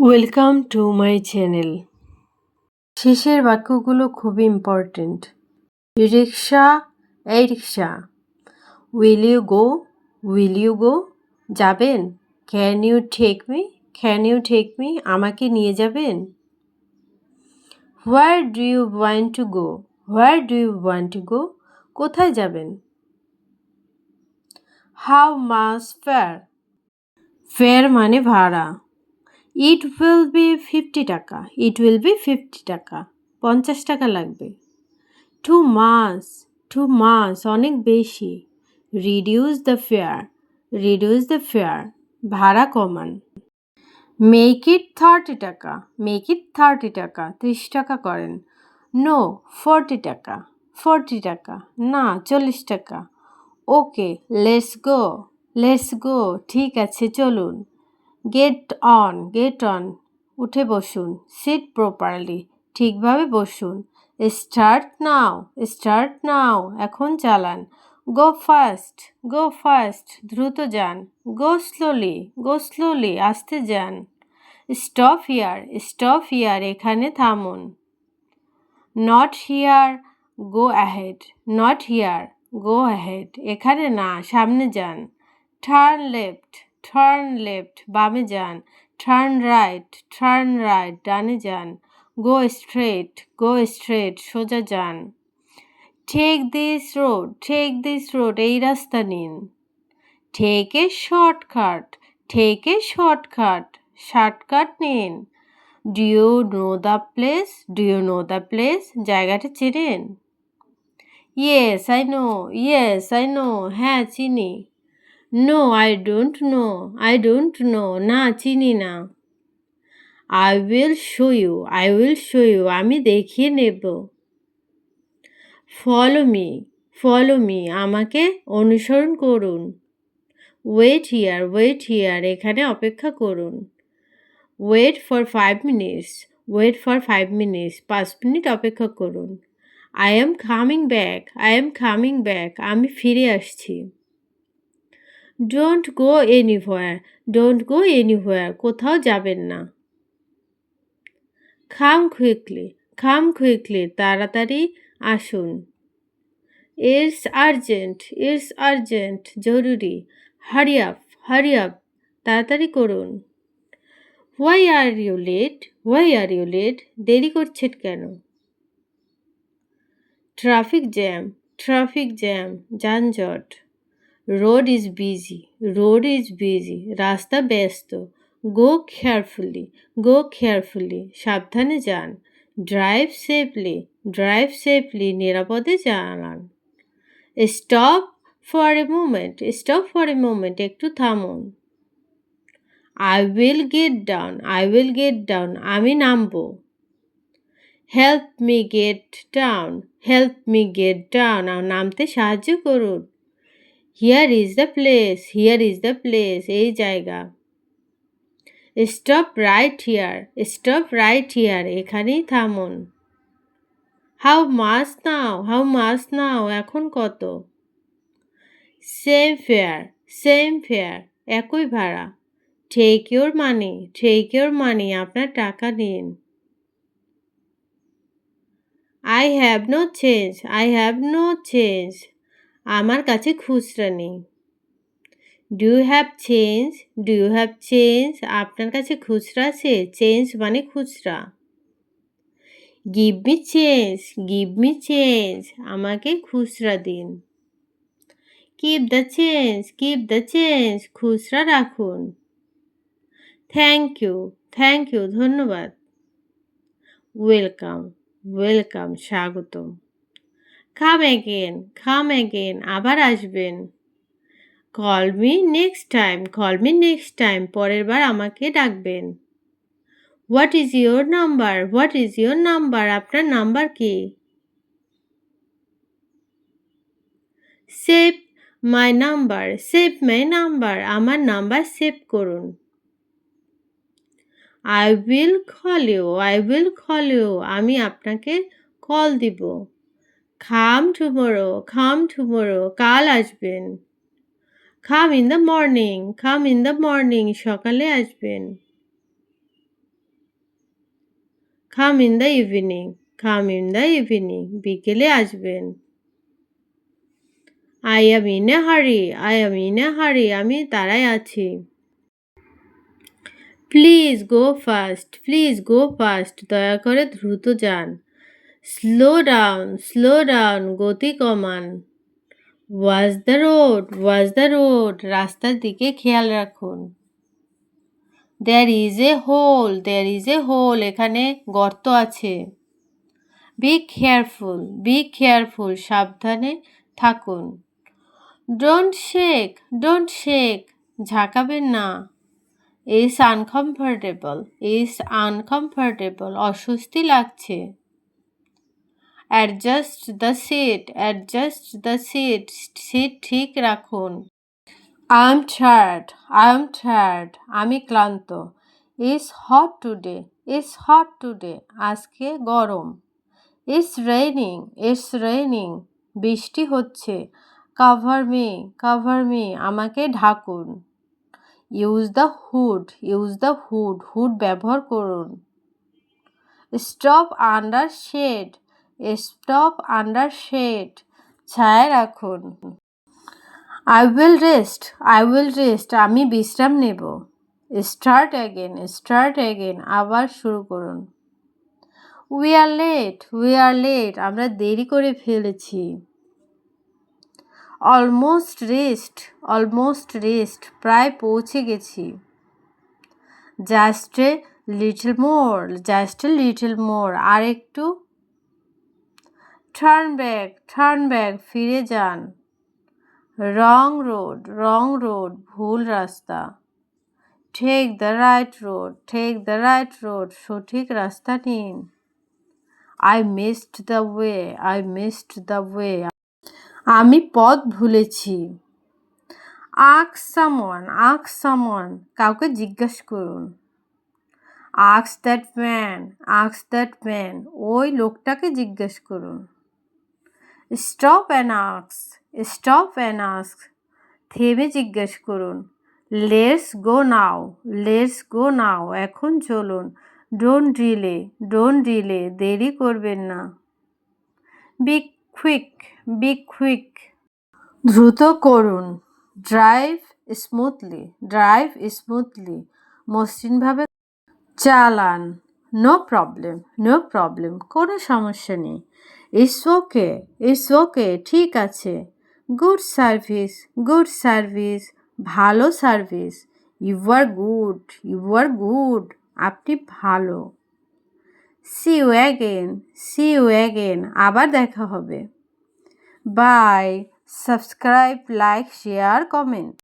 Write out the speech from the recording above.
Welcome to my channel. শেষের বাক্যগুলো খুবই ইম্পর্টেন্ট। রিক্সা, এই rickshaw. Will you go? Will you go? যাবেন? Can you take me? Can you take me? আমাকে নিয়ে যাবেন? Where do you want to go? Where do you want to go? কোথায় যাবেন? How much fair? ফেয়ার মানে ভাড়া। It will be 50 টাকা। It will be 50 টাকা। 50 টাকা লাগবে। টু মাচ, টু মাচ অনেক বেশি। Reduce the fair, reduce the fair ভাড়া কমান। মেক ইট 30 টাকা, মেক ইট 30 টাকা 30 টাকা করেন। নো 40 টাকা, 40 টাকা না 40 টাকা। Okay let's go, let's go ঠিক আছে চলুন। গেট অন, গেট অন উঠে বসুন। সিট প্রপারলি ঠিকভাবে বসুন। স্টার্ট নাও, স্টার্ট নাও এখন চালান। গো ফাস্ট, গো ফাস্ট দ্রুত যান। গো স্লোলি, গো স্লোলি আস্তে যান। স্টপ হিয়ার, স্টপ হিয়ার এখানে থামুন। Not here, go ahead, not here, go ahead এখানে না সামনে যান। টার্ন লেফট, টার্ন লেফট বামে যান। টার্ন রাইট, টার্ন রাইট ডানে যান। গো স্ট্রেট, গো স্ট্রেট সোজা যান। Take this road, take this road এই রাস্তা নিন। Take a shortcut, take a shortcut shortcut নিন। Do you know the place, do you know the place জায়গাটা চেনেন? Yes I know, yes I know হ্যাঁ চিনি। No I don't know, I don't know না চিনি না। I will show you, I will show you আমি দেখিয়ে নেব। ফলো মি, ফলো মি আমাকে অনুসরণ করুন। ওয়েট হিয়ার, ওয়েট হিয়ার এখানে অপেক্ষা করুন। Wait for 5 minutes, wait for 5 minutes 5 minute অপেক্ষা করুন। I am coming back, I am coming back আমি ফিরে আসছি। Don't go anywhere, don't go anywhere কোথাও যাবেন না। কাম কুইকলি, কাম কুইকলি তাড়াতাড়ি আসুন। ইটস আর্জেন্ট, ইটস আর্জেন্ট জরুরি। হারি আপ, হারি আপ তাড়াতাড়ি করুন। Why are you late, why are you late দেরি করছেন কেন? ট্রাফিক জ্যাম, ট্রাফিক জ্যাম যানজট। Road is busy, road is busy রাস্তা ব্যস্ত। গো কেয়ারফুলি, গো কেয়ারফুলি সাবধানে যান। ড্রাইভ সেফলি, ড্রাইভ সেফলি নিরাপদে চালান। Stop for a moment, stop for a moment একটু থামুন। I will get down, I will get down আমি নামবো। Help me get down, help me get down নামতে সাহায্য করুন। Here is the place, here is the place এই জায়গা। Stop right here, stop right here এখানেই থামুন। How much now, how much now এখন কত? সেম ফেয়ার, সেম ফেয়ার একই ভাড়া। Take your money, take your money আপনার টাকা নিন। I have no change, I have no change আমার কাছে খুচরা নেই। Do you have change, do you have change আপনার কাছে খুচরা আছে? চেঞ্জ মানে খুচরা। Give me change, give me change আমাকে খুচরা দিন। Keep the change, keep the change খুচরা রাখুন। থ্যাংক ইউ, থ্যাংক ইউ ধন্যবাদ। ওয়েলকাম, ওয়েলকাম স্বাগতম। কাম এগেন, কাম এগেন আবার আসবেন। Call me next time, call me next time পরের বার আমাকে ডাকবেন। What is your number, what is your number আপনার নাম্বার কি? Save my number, save my number আমার নাম্বার সেভ করুন। I will call you, I will call you আমি আপনাকে কল দিব। কাম টুমোরো, কাম টুমোরো কাল আসবেন। Come in the morning, come in the morning সকালে আসবেন। Come in the evening, come in the evening, বিকেলে আসবেন। আই অ্যাম ইন এ হারি, আই অ্যাম ইন এ হারি, আমি তাড়ায় আছি। Please go fast, please go fast, দয়া করে দ্রুত যান। স্লো ডাউন, গতি কমান। ওয়াচ দ্য রোড, রাস্তার দিকে খেয়াল রাখুন। দেয়ার ইজ এ হোল, এখানে গর্ত আছে। বি কেয়ারফুল, সাবধানে থাকুন। ডোন্ট শেক, ঝাঁকাবেন না। ইজ আনকমফোর্টেবল, অস্বস্তি লাগছে। অ্যাডজাস্ট দ্য সিট, সিট ঠিক রাখুন। আই এম টায়ার্ড, আমি ক্লান্ত। ইজ হট টুডে, আজকে গরম। ইটস রেইনিং, বৃষ্টি হচ্ছে। কাভার মি, আমাকে ঢাকুন। ইউজ দ্য হুড ব্যবহার করুন। স্টপ আন্ডার শেড, ছায়ায় রাখুন। আই উইল রেস্ট, আমি বিশ্রাম নেব। স্টার্ট অ্যাগেন, আবার শুরু করুন। উই আর লেট, আমরা দেরি করে ফেলেছি। অলমোস্ট রেস্ট, প্রায় পৌঁছে গেছি। জাস্ট এ লিটল মোর, আর একটু। টার্ন ব্যাক, ফিরে যান। রং রোড, ভুল রাস্তা। টেক দ্য রাইট রোড, সঠিক রাস্তা নিন। আই মিসড দ্য ওয়ে, আমি পথ ভুলেছি। আস্ক সামওয়ান, কাউকে জিজ্ঞেস করুন। আস্ক দ্যাট ম্যান, ওই লোকটাকে জিজ্ঞেস করুন। স্টপ অ্যান্ড আস্ক, থেমে জিজ্ঞেস করুন। লেটস গো নাও, এখন চলুন। ডোন্ট ডিলে, দেরি করবেন না। বি কুইক, দ্রুত করুন। ড্রাইভ স্মুথলি, মসৃণভাবে চালান। নো প্রবলেম, কোনো সমস্যা নেই। ইটস ওকে, ঠিক আছে। গুড সার্ভিস, ভালো সার্ভিস। ইউ আর গুড, আপনি ভালো। সি ইউ অ্যাগেন, আবার দেখা হবে। Bye. Subscribe, like, share, comment.